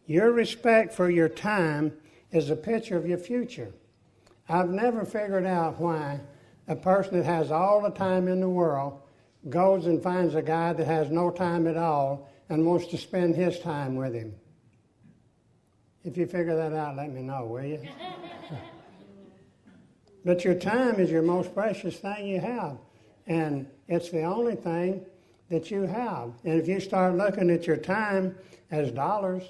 Your respect for your time is a picture of your future. I've never figured out why a person that has all the time in the world goes and finds a guy that has no time at all and wants to spend his time with him. If you figure that out, let me know, will you? But your time is your most precious thing you have. And it's the only thing that you have. And if you start looking at your time as dollars,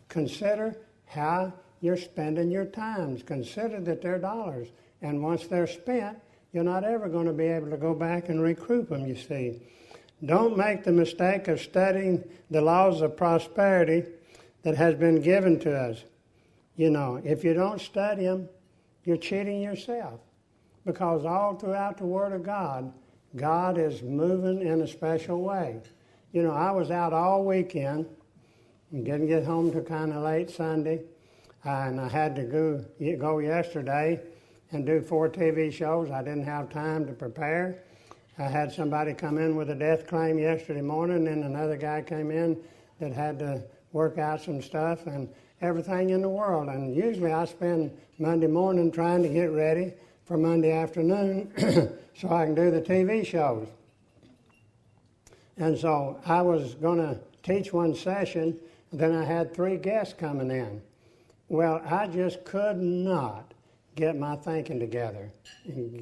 consider how you're spending your times. Consider that they're dollars. And once they're spent, you're not ever going to be able to go back and recoup them, you see. Don't make the mistake of studying the laws of prosperity that has been given to us. If you don't study them, you're cheating yourself. Because all throughout the Word of God, God is moving in a special way. I was out all weekend and didn't get home till kind of late Sunday. And I had to go yesterday and do 4 TV shows. I didn't have time to prepare. I had somebody come in with a death claim yesterday morning, and another guy came in that had to work out some stuff and everything in the world. And usually I spend Monday morning trying to get ready for Monday afternoon so I can do the TV shows. And so I was going to teach one session, then I had 3 guests coming in. Well, I just could not get my thinking together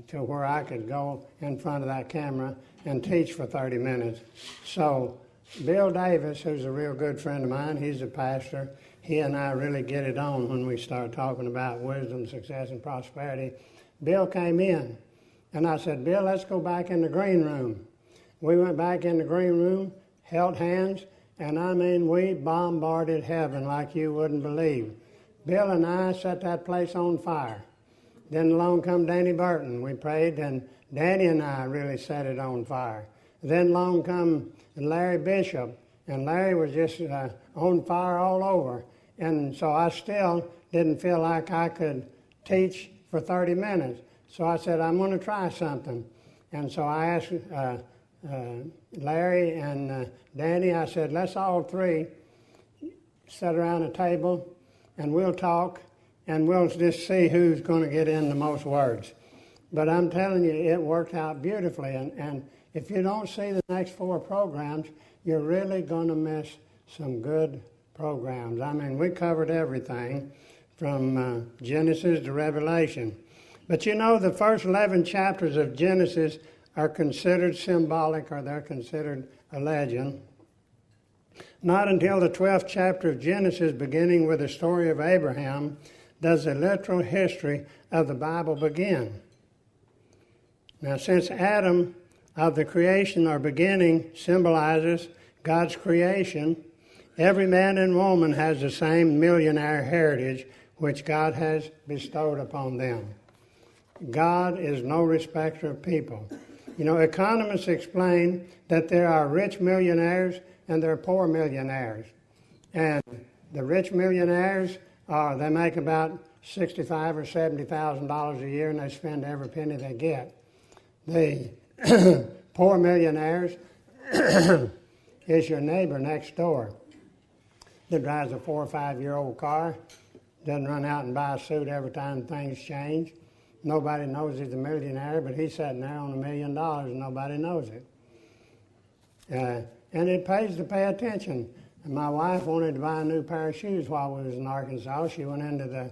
to where I could go in front of that camera and teach for 30 minutes. So Bill Davis, who's a real good friend of mine, he's a pastor, he and I really get it on when we start talking about wisdom, success, and prosperity. Bill came in, and I said, Bill, let's go back in the green room. We went back in the green room, held hands, and we bombarded heaven like you wouldn't believe. Bill and I set that place on fire. Then along come Danny Burton. We prayed, and Danny and I really set it on fire. Then along come Larry Bishop, and Larry was just on fire all over. And so I still didn't feel like I could teach for 30 minutes. So I said, I'm going to try something. And so I asked Larry and Danny, I said, let's all 3 sit around a table and we'll talk and we'll just see who's going to get in the most words. But I'm telling you, it worked out beautifully. And if you don't see the next 4 programs, you're really going to miss some good programs. We covered everything from Genesis to Revelation. But the first 11 chapters of Genesis are considered symbolic, or they're considered a legend. Not until the 12th chapter of Genesis, beginning with the story of Abraham, does the literal history of the Bible begin. Now, since Adam of the creation or beginning symbolizes God's creation, every man and woman has the same millionaire heritage which God has bestowed upon them. God is no respecter of people. Economists explain that there are rich millionaires and there are poor millionaires. And the rich millionaires, they make about $65,000 or $70,000 a year, and they spend every penny they get. The poor millionaires is your neighbor next door that drives a 4 or 5-year-old car, doesn't run out and buy a suit every time things change. Nobody knows he's a millionaire, but he's sitting there on $1 million and nobody knows it. And it pays to pay attention. And my wife wanted to buy a new pair of shoes while we was in Arkansas. She went into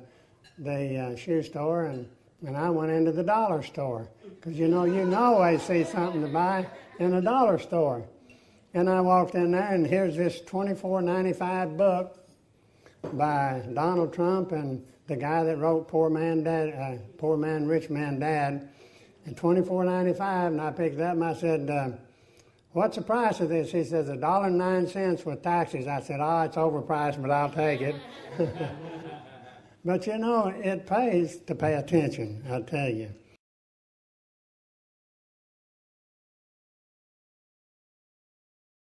the shoe store, and I went into the dollar store. Because you can always see something to buy in a dollar store. And I walked in there, and here's this $24.95 book by Donald Trump and the guy that wrote Poor Man, Rich Man, Dad, and $24.95. And I picked it up and I said, what's the price of this? He says, $1.09 with taxes. I said, it's overpriced, but I'll take it. But it pays to pay attention, I'll tell you.